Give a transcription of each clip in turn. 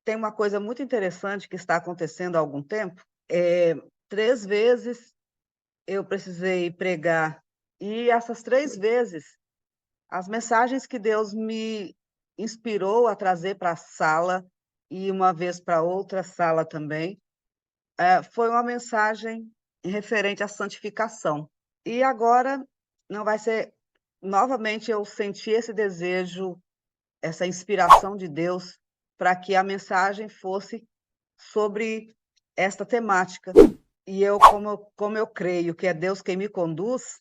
tem uma coisa muito interessante que está acontecendo há algum tempo. 3 vezes eu precisei pregar, e essas 3 vezes, as mensagens que Deus me inspirou a trazer para a sala, e uma vez para outra sala também, foi uma mensagem referente à santificação. E agora não vai ser novamente eu senti esse desejo, essa inspiração de Deus para que a mensagem fosse sobre esta temática. E eu creio que é Deus quem me conduz,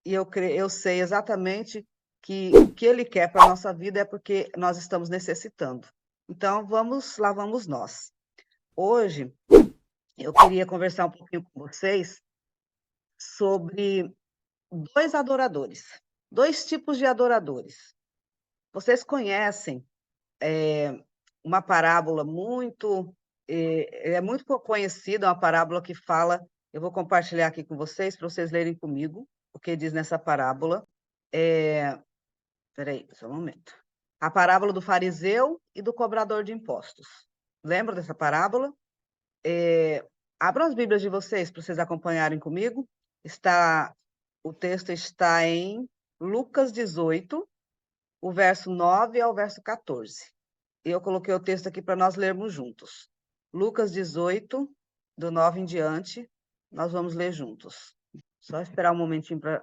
e eu sei exatamente que o que Ele quer para a nossa vida é porque nós estamos necessitando. Então lá vamos nós. Hoje eu queria conversar um pouquinho com vocês sobre 2 adoradores, 2 tipos de adoradores. Vocês conhecem, uma parábola muito, é muito pouco conhecida, uma parábola que fala, eu vou compartilhar aqui com vocês, para vocês lerem comigo, o que diz nessa parábola. Eh, Espera aí, só um momento. A parábola do fariseu e do cobrador de impostos. Lembram dessa parábola? Abram as Bíblias de vocês para vocês acompanharem comigo. O texto está em Lucas 18, o verso 9 ao verso 14. Eu coloquei o texto aqui para nós lermos juntos. Lucas 18, do 9 em diante, nós vamos ler juntos. Só esperar um momentinho para.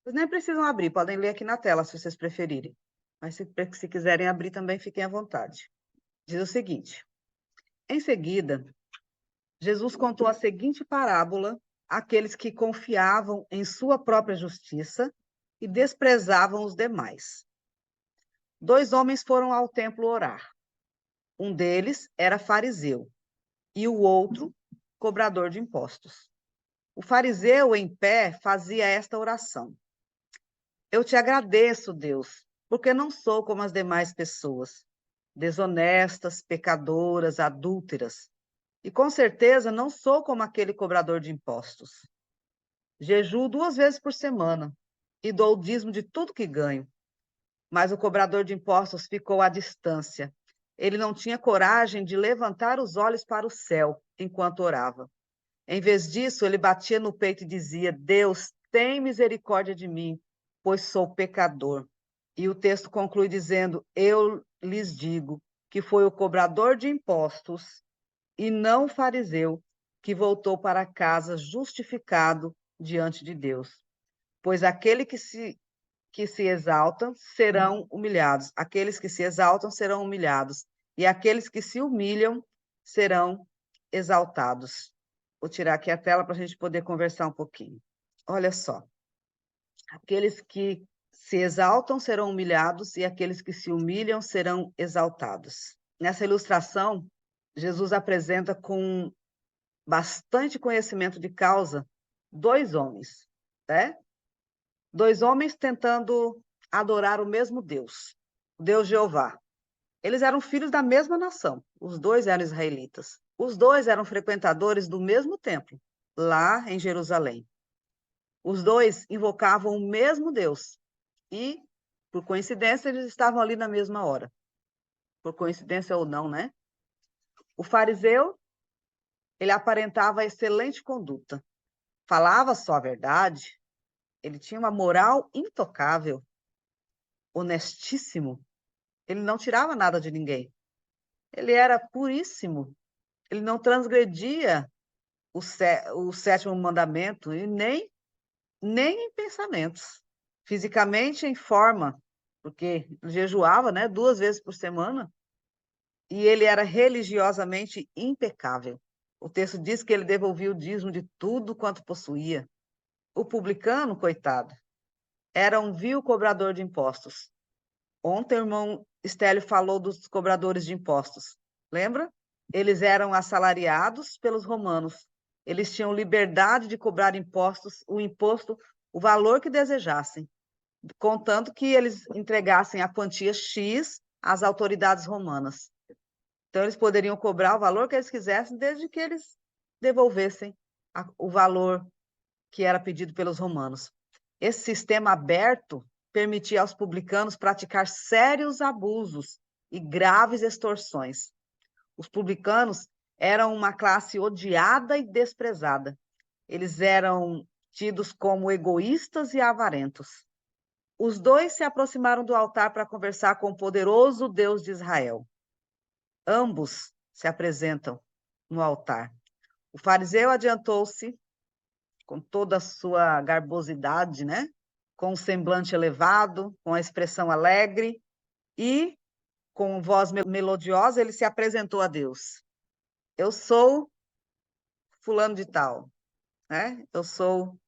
Vocês nem precisam abrir, podem ler aqui na tela, se vocês preferirem. Mas se quiserem abrir também, fiquem à vontade. Diz o seguinte: em seguida, Jesus contou a seguinte parábola àqueles que confiavam em sua própria justiça e desprezavam os demais. 2 homens foram ao templo orar. Um deles era fariseu e o outro cobrador de impostos. O fariseu, em pé, fazia esta oração: Eu te agradeço, Deus, porque não sou como as demais pessoas, desonestas, pecadoras, adúlteras, e com certeza não sou como aquele cobrador de impostos. Jejuo 2 vezes por semana e dou o dízimo de tudo que ganho. Mas o cobrador de impostos ficou à distância. Ele não tinha coragem de levantar os olhos para o céu enquanto orava. Em vez disso, ele batia no peito e dizia: Deus, tem misericórdia de mim, pois sou pecador. E o texto conclui dizendo: Eu lhes digo que foi o cobrador de impostos e não o fariseu que voltou para casa justificado diante de Deus. Pois que se exaltam serão humilhados, aqueles que se exaltam serão humilhados, e aqueles que se humilham serão exaltados. Vou tirar aqui a tela para a gente poder conversar um pouquinho. Olha só, aqueles que se exaltam serão humilhados, e aqueles que se humilham serão exaltados. Nessa ilustração, Jesus apresenta com bastante conhecimento de causa 2 homens, né? 2 homens tentando adorar o mesmo Deus, o Deus Jeová. Eles eram filhos da mesma nação, os 2 eram israelitas. Os 2 eram frequentadores do mesmo templo, lá em Jerusalém. Os 2 invocavam o mesmo Deus e, por coincidência, eles estavam ali na mesma hora. Por coincidência ou não, né? O fariseu, ele aparentava excelente conduta, falava só a verdade, ele tinha uma moral intocável, honestíssimo. Ele não tirava nada de ninguém. Ele era puríssimo. Ele não transgredia o 7º mandamento e nem em pensamentos. Fisicamente, em forma, porque jejuava, né, 2 vezes por semana, e ele era religiosamente impecável. O texto diz que ele devolvia o dízimo de tudo quanto possuía. O publicano, coitado, era um vil cobrador de impostos. Ontem o irmão Estélio falou dos cobradores de impostos. Lembra? Eles eram assalariados pelos romanos. Eles tinham liberdade de cobrar o valor que desejassem, contanto que eles entregassem a quantia X às autoridades romanas. Então, eles poderiam cobrar o valor que eles quisessem, desde que eles devolvessem o valor que era pedido pelos romanos. Esse sistema aberto permitia aos publicanos praticar sérios abusos e graves extorsões. Os publicanos eram uma classe odiada e desprezada. Eles eram tidos como egoístas e avarentos. Os dois se aproximaram do altar para conversar com o poderoso Deus de Israel. Ambos se apresentam no altar. O fariseu adiantou-se com toda a sua garbosidade, né? Com um semblante elevado, com a expressão alegre e com voz melodiosa, ele se apresentou a Deus. Eu sou fulano de tal, né? Eu sou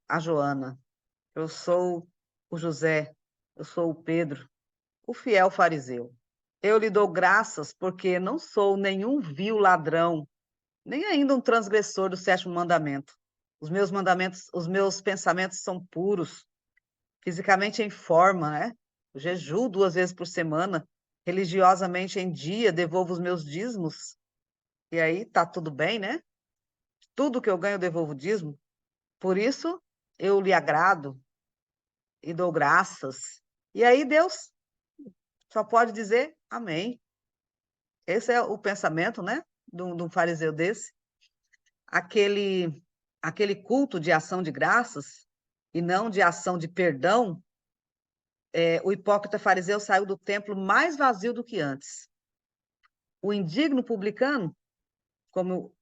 a Joana, eu sou o José, eu sou o Pedro, o fiel fariseu. Eu lhe dou graças porque não sou nenhum vil ladrão, nem ainda um transgressor do sétimo mandamento. Os meus pensamentos são puros, fisicamente em forma, né? Eu jejuo 2 vezes por semana, religiosamente em dia, devolvo os meus dízimos, e aí tá tudo bem, né? Tudo que eu ganho eu devolvo dízimo. Por isso eu lhe agrado e dou graças. E aí Deus só pode dizer amém. Esse é o pensamento, né? De um fariseu desse. Aquele, aquele culto de ação de graças e não de ação de perdão, o hipócrita fariseu saiu do templo mais vazio do que antes. O indigno publicano, como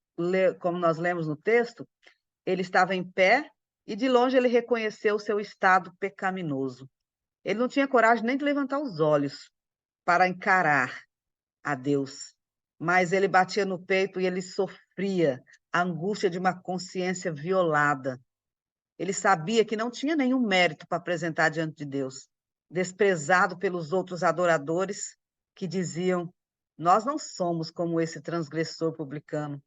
nós lemos no texto, ele estava em pé e de longe ele reconheceu o seu estado pecaminoso. Ele não tinha coragem nem de levantar os olhos para encarar a Deus, mas ele batia no peito e ele sofria a angústia de uma consciência violada. Ele sabia que não tinha nenhum mérito para apresentar diante de Deus, desprezado pelos outros adoradores que diziam: nós não somos como esse transgressor publicano.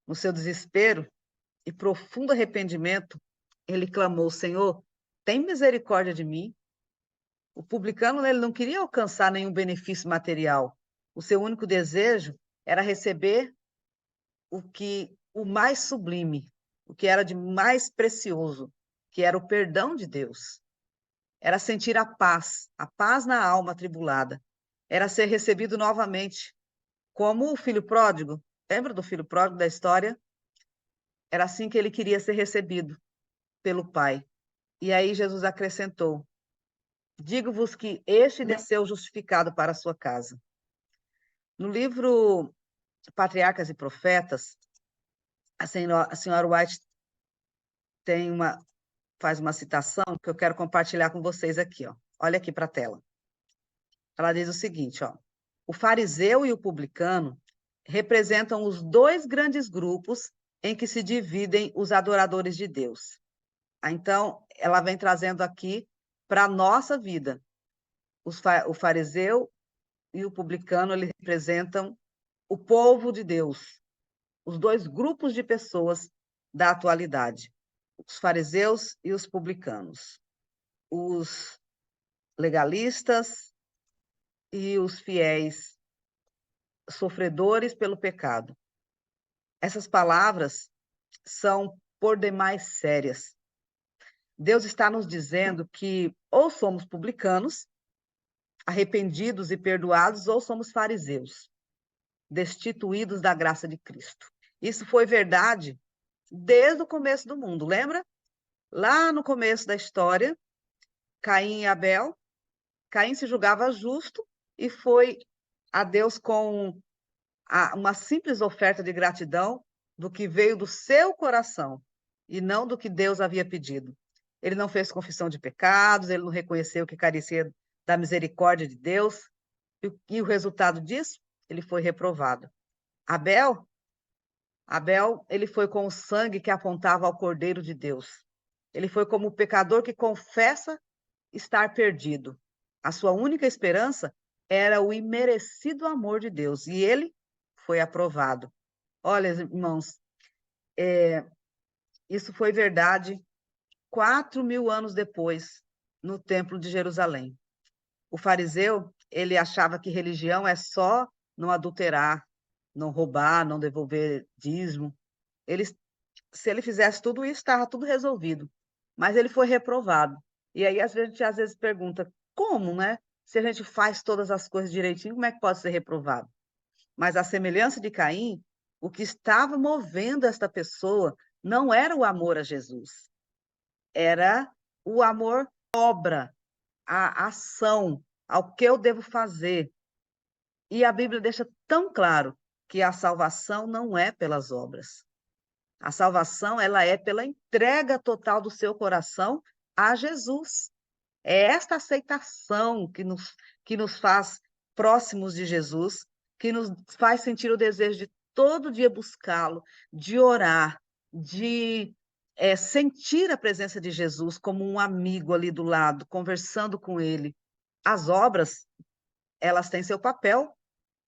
No seu desespero e profundo arrependimento, ele clamou: Senhor, tem misericórdia de mim. O publicano, ele não queria alcançar nenhum benefício material. O seu único desejo era receber o mais sublime, o que era de mais precioso, que era o perdão de Deus. Era sentir a paz na alma atribulada. Era ser recebido novamente, como o filho pródigo. Lembra do filho pródigo da história? Era assim que ele queria ser recebido pelo Pai. E aí Jesus acrescentou: digo-vos que este desceu justificado para a sua casa. No livro Patriarcas e Profetas, a senhora White faz uma citação que eu quero compartilhar com vocês aqui, ó. Olha aqui para a tela. Ela diz o seguinte, ó: o fariseu e o publicano representam os dois grandes grupos em que se dividem os adoradores de Deus. Então, ela vem trazendo aqui para a nossa vida. O fariseu e o publicano, eles representam o povo de Deus, os dois grupos de pessoas da atualidade, os fariseus e os publicanos, os legalistas e os fiéis sofredores pelo pecado. Essas palavras são por demais sérias. Deus está nos dizendo que ou somos publicanos, arrependidos e perdoados, ou somos fariseus, destituídos da graça de Cristo. Isso foi verdade desde o começo do mundo, lembra? Lá no começo da história, Caim e Abel, Caim se julgava justo e foi a Deus com uma simples oferta de gratidão do que veio do seu coração e não do que Deus havia pedido. Ele não fez confissão de pecados, ele não reconheceu que carecia da misericórdia de Deus, e o resultado disso, ele foi reprovado. Abel, ele foi com o sangue que apontava ao Cordeiro de Deus. Ele foi como o pecador que confessa estar perdido. A sua única esperança era o imerecido amor de Deus, e ele foi aprovado. Olha, irmãos, isso foi verdade 4.000 anos depois, no Templo de Jerusalém. O fariseu, ele achava que religião é só não adulterar, não roubar, não devolver dízimo. Se ele fizesse tudo isso, estava tudo resolvido. Mas ele foi reprovado. E aí, a gente às vezes pergunta, como, né? Se a gente faz todas as coisas direitinho, como é que pode ser reprovado? Mas à semelhança de Caim, o que estava movendo esta pessoa não era o amor a Jesus, era o amor à obra, à ação, ao que eu devo fazer. E a Bíblia deixa tão claro que a salvação não é pelas obras. A salvação, ela é pela entrega total do seu coração a Jesus. É esta aceitação que nos faz próximos de Jesus, que nos faz sentir o desejo de todo dia buscá-lo, de orar, de sentir a presença de Jesus como um amigo ali do lado, conversando com ele. As obras, elas têm seu papel,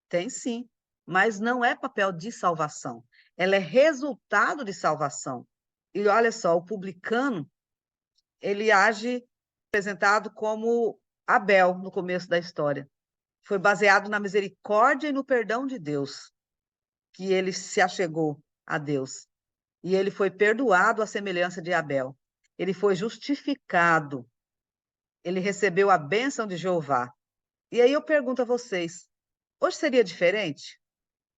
tem sim, mas não é papel de salvação. Ela é resultado de salvação. E olha só, o publicano, ele age apresentado como Abel no começo da história. Foi baseado na misericórdia e no perdão de Deus que ele se achegou a Deus. E ele foi perdoado à semelhança de Abel. Ele foi justificado. Ele recebeu a bênção de Jeová. E aí eu pergunto a vocês, hoje seria diferente?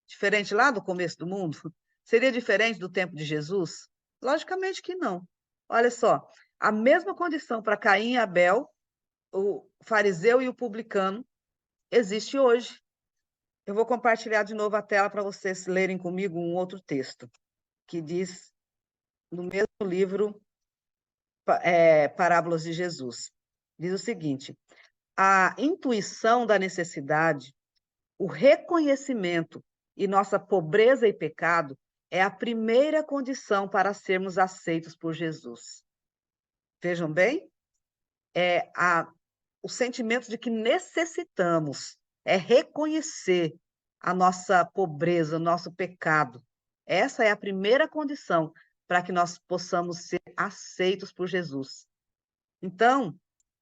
Diferente lá do começo do mundo? Seria diferente do tempo de Jesus? Logicamente que não. Olha só, a mesma condição para Caim e Abel, o fariseu e o publicano, existe hoje. Eu vou compartilhar de novo a tela para vocês lerem comigo um outro texto, que diz, no mesmo livro, Parábolas de Jesus. Diz o seguinte: a intuição da necessidade, o reconhecimento e nossa pobreza e pecado é a primeira condição para sermos aceitos por Jesus. Vejam bem, o sentimento de que necessitamos, é reconhecer a nossa pobreza, o nosso pecado. Essa é a primeira condição para que nós possamos ser aceitos por Jesus. Então,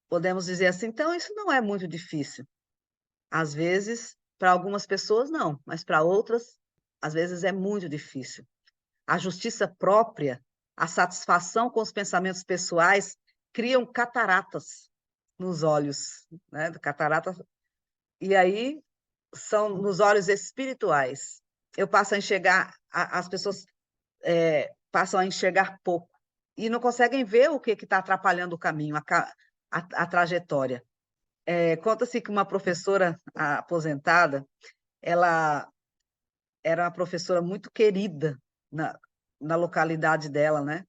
podemos dizer assim, então isso não é muito difícil. Às vezes, para algumas pessoas não, mas para outras, às vezes é muito difícil. A justiça própria, a satisfação com os pensamentos pessoais criam cataratas nos olhos, né? Cataratas. E aí são nos olhos espirituais. Eu passo a enxergar, as pessoas passam a enxergar pouco e não conseguem ver o que está atrapalhando o caminho, a trajetória. Conta-se que uma professora aposentada, ela era uma professora muito querida na localidade dela, né?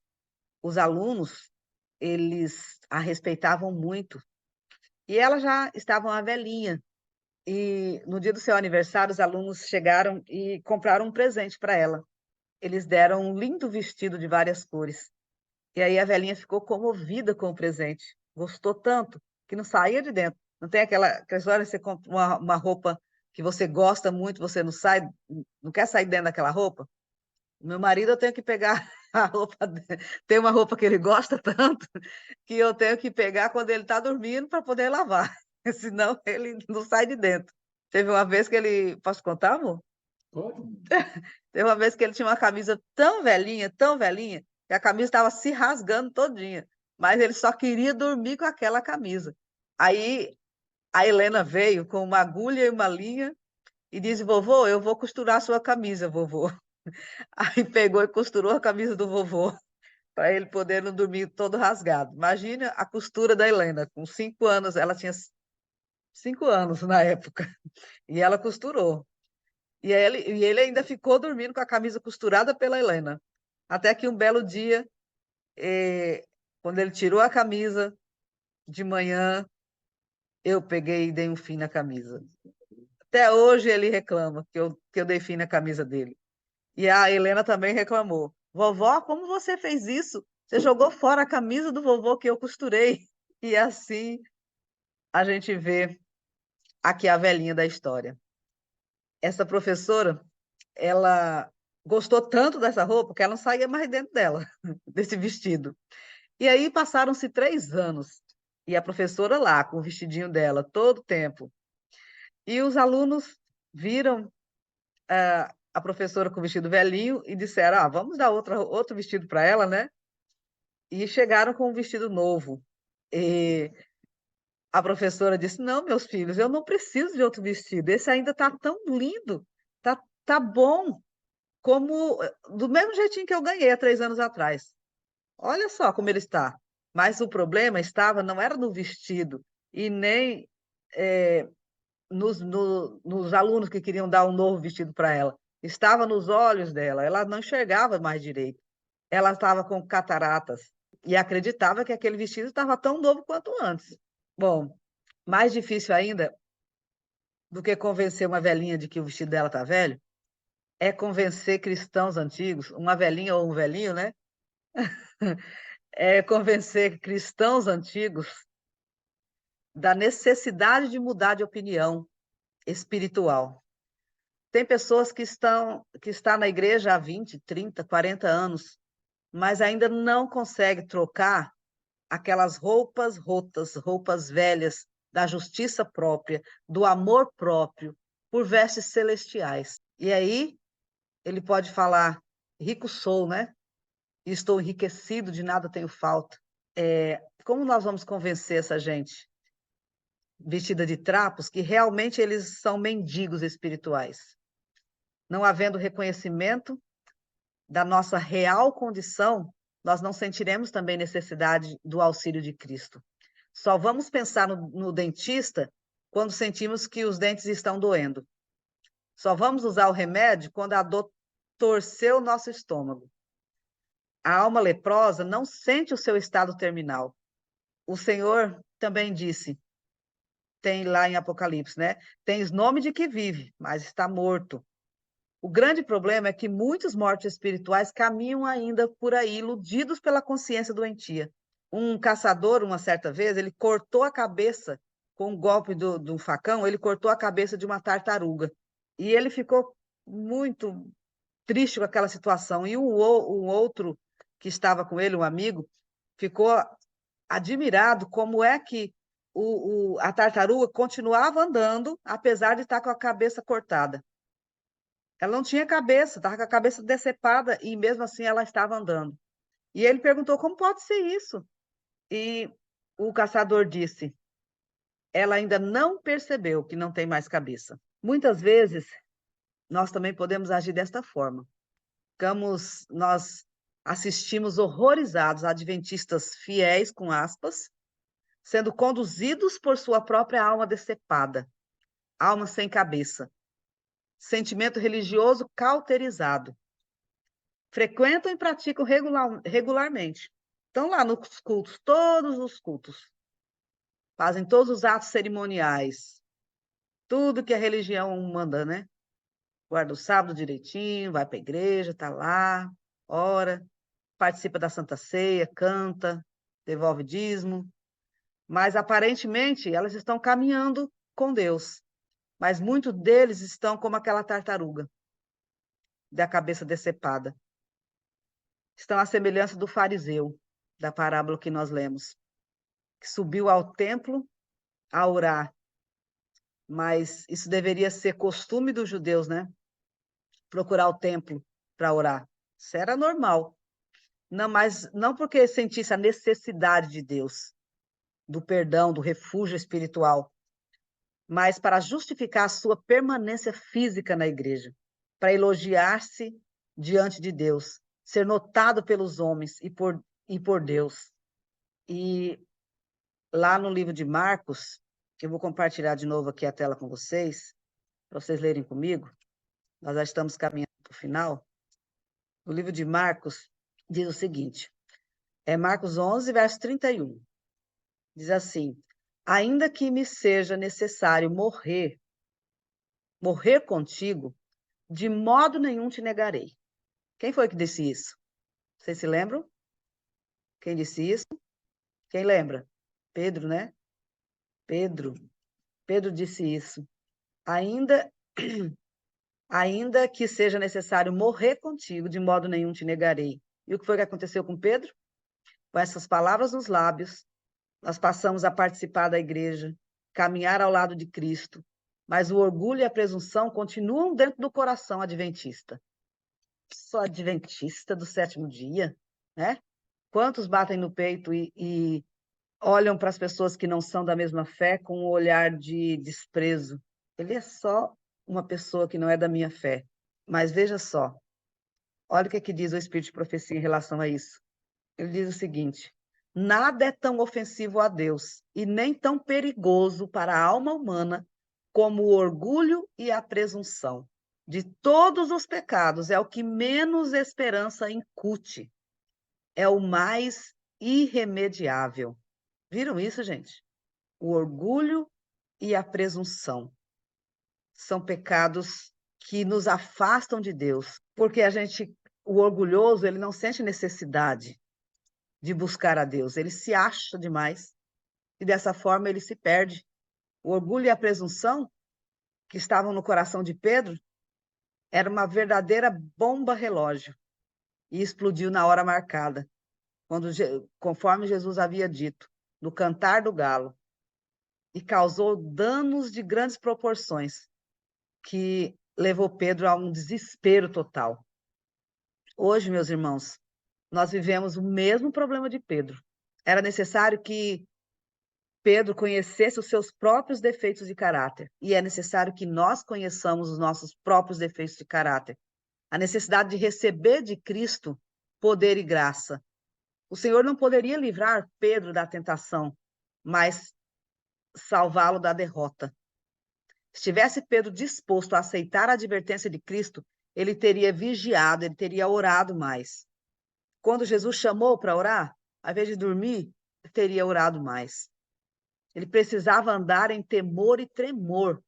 Os alunos, eles a respeitavam muito. E ela já estava uma velhinha. E no dia do seu aniversário, os alunos chegaram e compraram um presente para ela. Eles deram um lindo vestido de várias cores. E aí a velhinha ficou comovida com o presente. Gostou tanto que não saía de dentro. Não tem aquela história, você compra uma roupa que você gosta muito, você não sai, não quer sair dentro daquela roupa? Meu marido, eu tenho que pegar a roupa dele. Tem uma roupa que ele gosta tanto que eu tenho que pegar quando ele está dormindo para poder lavar. Senão ele não sai de dentro. Teve uma vez que ele. Posso contar, amor? Pode? Teve uma vez que ele tinha uma camisa tão velhinha, que a camisa estava se rasgando todinha. Mas ele só queria dormir com aquela camisa. Aí a Helena veio com uma agulha e uma linha e disse: vovô, eu vou costurar a sua camisa, vovô. Aí pegou e costurou a camisa do vovô para ele poder não dormir todo rasgado. Imagina a costura da Helena, com 5 anos, ela tinha 5 anos na época, e ela costurou. E ele ainda ficou dormindo com a camisa costurada pela Helena. Até que um belo dia, quando ele tirou a camisa de manhã, eu peguei e dei um fim na camisa. Até hoje ele reclama que eu dei fim na camisa dele. E a Helena também reclamou. Vovó, como você fez isso? Você jogou fora a camisa do vovô que eu costurei. E assim a gente vê aqui a velhinha da história. Essa professora, ela gostou tanto dessa roupa que ela não saía mais dentro dela, desse vestido. E aí passaram-se 3 anos. E a professora lá, com o vestidinho dela, todo o tempo. E os alunos viram a professora com o vestido velhinho e disseram: ah, vamos dar outro vestido para ela, né? E chegaram com um vestido novo. E a professora disse: não, meus filhos, eu não preciso de outro vestido. Esse ainda está tão lindo, está tá bom, como do mesmo jeitinho que eu ganhei há 3 anos atrás. Olha só como ele está. Mas o problema estava não era no vestido e nem, nos alunos que queriam dar um novo vestido para ela. Estava nos olhos dela, ela não enxergava mais direito. Ela estava com cataratas e acreditava que aquele vestido estava tão novo quanto antes. Bom, mais difícil ainda do que convencer uma velhinha de que o vestido dela está velho, é convencer cristãos antigos, uma velhinha ou um velhinho, né? É convencer cristãos antigos da necessidade de mudar de opinião espiritual. Tem pessoas que está na igreja há 20, 30, 40 anos, mas ainda não consegue trocar aquelas roupas rotas, roupas velhas da justiça própria, do amor próprio, por vestes celestiais. E aí ele pode falar: rico sou, né? E estou enriquecido, de nada tenho falta. Como nós vamos convencer essa gente vestida de trapos que realmente eles são mendigos espirituais? Não havendo reconhecimento da nossa real condição, nós não sentiremos também necessidade do auxílio de Cristo. Só vamos pensar no dentista quando sentimos que os dentes estão doendo. Só vamos usar o remédio quando a dor torceu o nosso estômago. A alma leprosa não sente o seu estado terminal. O Senhor também disse, tem lá em Apocalipse, né? Tens nome de que vive, mas está morto. O grande problema é que muitos mortos espirituais caminham ainda por aí, iludidos pela consciência doentia. Um caçador, uma certa vez, ele cortou a cabeça com um golpe de um facão, ele cortou a cabeça de uma tartaruga. E ele ficou muito triste com aquela situação. E um outro que estava com ele, um amigo, ficou admirado como é que a tartaruga continuava andando, apesar de estar com a cabeça cortada. Ela não tinha cabeça, estava com a cabeça decepada e mesmo assim ela estava andando. E ele perguntou: como pode ser isso? E o caçador disse: ela ainda não percebeu que não tem mais cabeça. Muitas vezes nós também podemos agir desta forma. Nós assistimos horrorizados a adventistas fiéis, com aspas, sendo conduzidos por sua própria alma decepada, alma sem cabeça, sentimento religioso cauterizado. Frequentam e praticam regularmente. Estão lá nos cultos, todos os cultos. Fazem todos os atos cerimoniais. Tudo que a religião manda, né? Guarda o sábado direitinho, vai para a igreja, está lá, ora, participa da Santa Ceia, canta, devolve dízimo. Mas, aparentemente, elas estão caminhando com Deus. Mas muitos deles estão como aquela tartaruga, da cabeça decepada. Estão à semelhança do fariseu, da parábola que nós lemos, que subiu ao templo a orar. Mas isso deveria ser costume dos judeus, né? Procurar o templo para orar. Isso era normal. Não, mas não porque sentisse a necessidade de Deus, do perdão, do refúgio espiritual, mas para justificar a sua permanência física na igreja, para elogiar-se diante de Deus, ser notado pelos homens e por Deus. E lá no livro de Marcos, eu vou compartilhar de novo aqui a tela com vocês, para vocês lerem comigo. Nós já estamos caminhando para o final. O livro de Marcos diz o seguinte, é Marcos 11, verso 31. Diz assim: ainda que me seja necessário morrer contigo, de modo nenhum te negarei. Quem foi que disse isso? Vocês se lembram? Quem disse isso? Quem lembra? Pedro, né? Pedro. Pedro disse isso. Ainda que seja necessário morrer contigo, de modo nenhum te negarei. E o que foi que aconteceu com Pedro? Com essas palavras nos lábios, nós passamos a participar da igreja, caminhar ao lado de Cristo, mas o orgulho e a presunção continuam dentro do coração adventista. Sou adventista do sétimo dia, né? Quantos batem no peito e olham para as pessoas que não são da mesma fé com um olhar de desprezo? Ele é só uma pessoa que não é da minha fé. Mas veja só, olha o que diz o Espírito de Profecia em relação a isso. Ele diz o seguinte: nada é tão ofensivo a Deus e nem tão perigoso para a alma humana como o orgulho e a presunção. De todos os pecados, é o que menos esperança incute, é o mais irremediável. Viram isso, gente? O orgulho e a presunção são pecados que nos afastam de Deus, porque o orgulhoso, ele não sente necessidade de buscar a Deus, ele se acha demais e dessa forma ele se perde. O orgulho e a presunção que estavam no coração de Pedro era uma verdadeira bomba relógio e explodiu na hora marcada, conforme Jesus havia dito, no cantar do galo, e causou danos de grandes proporções, que levou Pedro a um desespero total. Hoje, meus irmãos, nós vivemos o mesmo problema de Pedro. Era necessário que Pedro conhecesse os seus próprios defeitos de caráter, e é necessário que nós conheçamos os nossos próprios defeitos de caráter. A necessidade de receber de Cristo poder e graça. O Senhor não poderia livrar Pedro da tentação, mas salvá-lo da derrota. Se tivesse Pedro disposto a aceitar a advertência de Cristo, ele teria vigiado, ele teria orado mais. Quando Jesus chamou para orar, ao invés de dormir, ele teria orado mais. Ele precisava andar em temor e tremor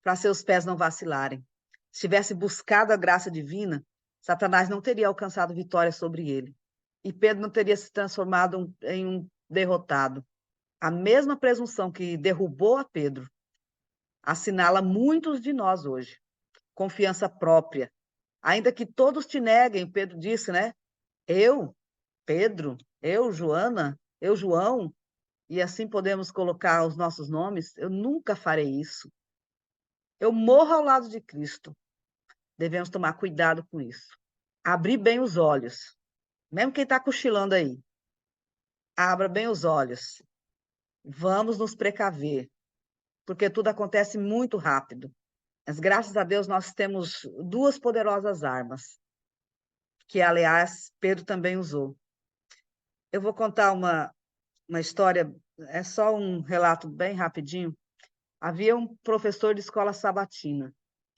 para seus pés não vacilarem. Se tivesse buscado a graça divina, Satanás não teria alcançado vitória sobre ele. E Pedro não teria se transformado em um derrotado. A mesma presunção que derrubou a Pedro assinala muitos de nós hoje. Confiança própria. Ainda que todos te neguem, Pedro disse, né? Eu, Pedro, eu, Joana, eu, João, e assim podemos colocar os nossos nomes, eu nunca farei isso. Eu morro ao lado de Cristo. Devemos tomar cuidado com isso. Abrir bem os olhos. Mesmo quem está cochilando aí, abra bem os olhos. Vamos nos precaver, porque tudo acontece muito rápido. Mas, graças a Deus, nós temos duas poderosas armas, que, aliás, Pedro também usou. Eu vou contar uma história, é só um relato bem rapidinho. Havia um professor de escola sabatina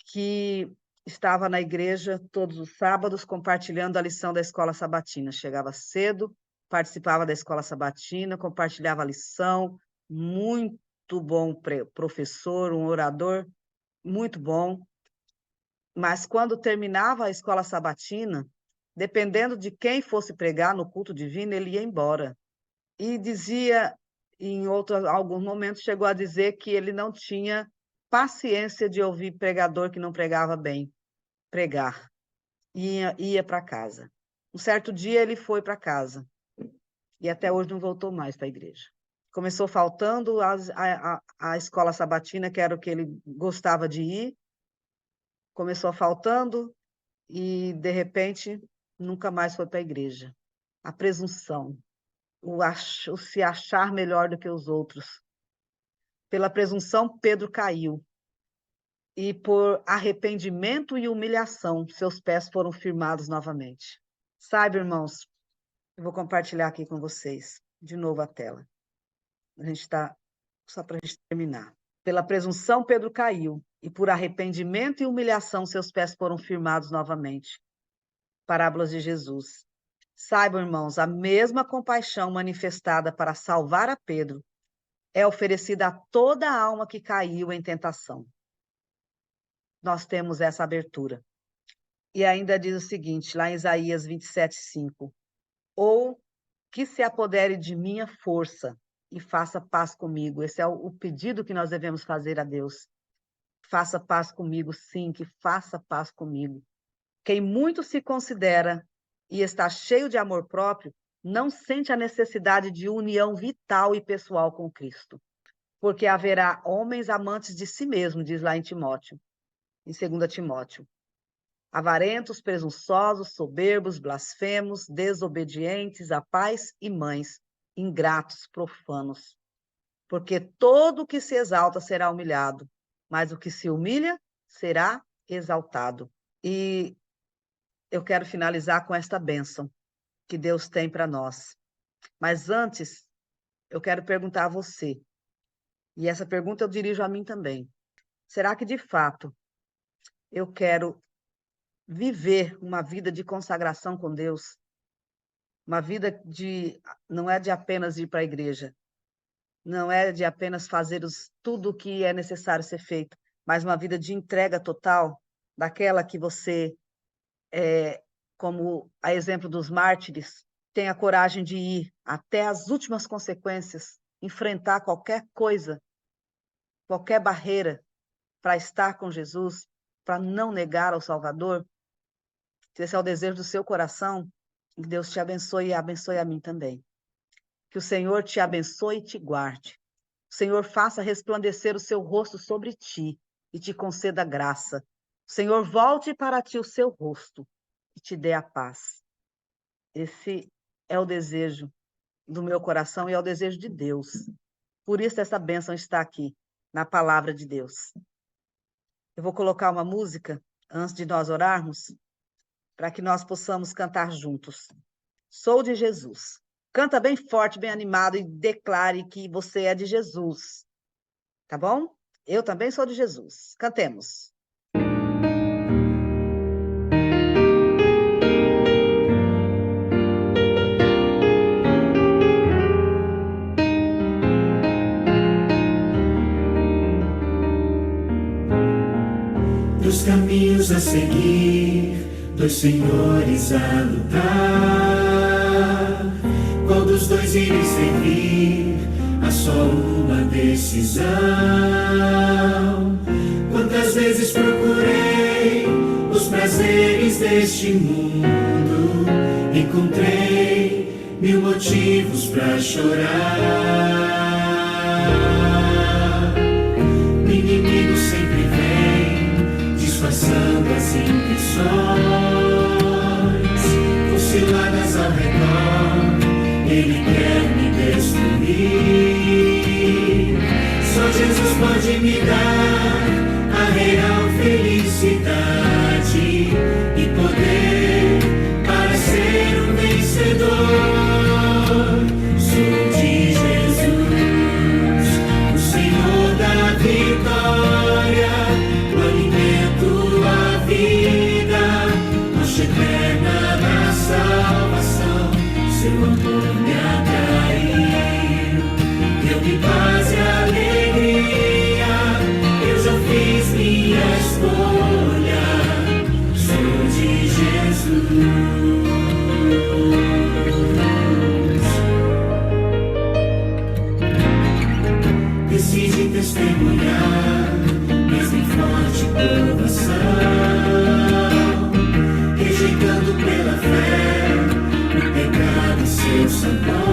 que estava na igreja todos os sábados compartilhando a lição da escola sabatina. Chegava cedo, participava da escola sabatina, compartilhava a lição. Muito bom professor, um orador muito bom. Mas quando terminava a escola sabatina, dependendo de quem fosse pregar no culto divino, ele ia embora. E dizia, alguns momentos, chegou a dizer que ele não tinha paciência de ouvir pregador que não pregava bem, pregar. Ia para casa. Um certo dia ele foi para casa e até hoje não voltou mais para a igreja. Começou faltando a escola sabatina, que era o que ele gostava de ir, começou faltando e, de repente, nunca mais foi para a igreja. A presunção, o se achar melhor do que os outros. Pela presunção, Pedro caiu. E por arrependimento e humilhação, seus pés foram firmados novamente. Sabe, irmãos, eu vou compartilhar aqui com vocês, de novo a tela. Só para a gente terminar. Pela presunção, Pedro caiu. E por arrependimento e humilhação, seus pés foram firmados novamente. Parábolas de Jesus. Saibam, irmãos, a mesma compaixão manifestada para salvar a Pedro é oferecida a toda a alma que caiu em tentação. Nós temos essa abertura. E ainda diz o seguinte, lá em Isaías 27:5. Ou que se apodere de minha força e faça paz comigo. Esse é o pedido que nós devemos fazer a Deus. Faça paz comigo, sim, que faça paz comigo. Quem muito se considera e está cheio de amor próprio, não sente a necessidade de união vital e pessoal com Cristo. Porque haverá homens amantes de si mesmo, diz lá em 2 Timóteo. Avarentos, presunçosos, soberbos, blasfemos, desobedientes a pais e mães, ingratos, profanos. Porque todo o que se exalta será humilhado, mas o que se humilha será exaltado. E eu quero finalizar com esta bênção que Deus tem para nós. Mas antes, eu quero perguntar a você, e essa pergunta eu dirijo a mim também. Será que, de fato, eu quero viver uma vida de consagração com Deus? Uma vida não é de apenas ir para a igreja, não é de apenas fazer tudo o que é necessário ser feito, mas uma vida de entrega total, daquela que você, como a exemplo dos mártires, tem a coragem de ir até as últimas consequências, enfrentar qualquer coisa, qualquer barreira, para estar com Jesus, para não negar ao Salvador. Se esse é o desejo do seu coração, que Deus te abençoe e abençoe a mim também. Que o Senhor te abençoe e te guarde. O Senhor faça resplandecer o seu rosto sobre ti e te conceda graça. O Senhor volte para ti o seu rosto e te dê a paz. Esse é o desejo do meu coração e é o desejo de Deus. Por isso essa bênção está aqui, na palavra de Deus. Eu vou colocar uma música, antes de nós orarmos, para que nós possamos cantar juntos. Sou de Jesus. Canta bem forte, bem animado e declare que você é de Jesus. Tá bom? Eu também sou de Jesus. Cantemos. Dois caminhos a seguir, dois senhores a lutar. Qual dos dois irei seguir? Há só uma decisão. Quantas vezes procurei os prazeres deste mundo, encontrei 1000 motivos pra chorar. O inimigo sempre vem disfarçando as intenções, com ciladas ao redor, ele quer me destruir. Só Jesus pode me dar a real felicidade e poder para ser um vencedor. Sou de Jesus, o Senhor da vitória, o alimento, a vida, rocha eterna da salvação. Seu amor me atraiu, deu-me paz e alegria. Eu já fiz minha escolha, sou de Jesus. Decidi testemunhar, mesmo em forte provação, rejeitando pela fé o pecado e seu sabor.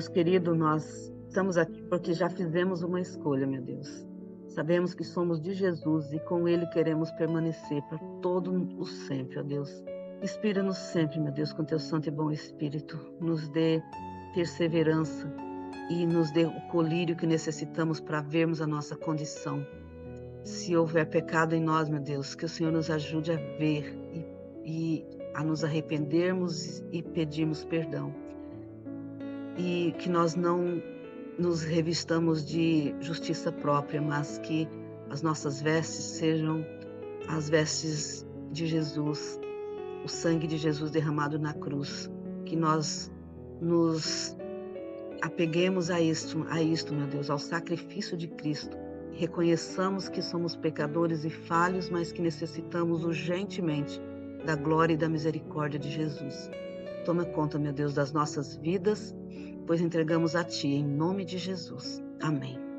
Deus querido, nós estamos aqui porque já fizemos uma escolha, meu Deus. Sabemos que somos de Jesus e com Ele queremos permanecer para todo o sempre, ó Deus. Inspira-nos sempre, meu Deus, com Teu Santo e Bom Espírito. Nos dê perseverança e nos dê o colírio que necessitamos para vermos a nossa condição. Se houver pecado em nós, meu Deus, que o Senhor nos ajude a ver e a nos arrependermos e pedirmos perdão. E que nós não nos revistamos de justiça própria, mas que as nossas vestes sejam as vestes de Jesus, o sangue de Jesus derramado na cruz. Que nós nos apeguemos a isto, meu Deus, ao sacrifício de Cristo. Reconheçamos que somos pecadores e falhos, mas que necessitamos urgentemente da glória e da misericórdia de Jesus. Toma conta, meu Deus, das nossas vidas, pois entregamos a Ti, em nome de Jesus. Amém.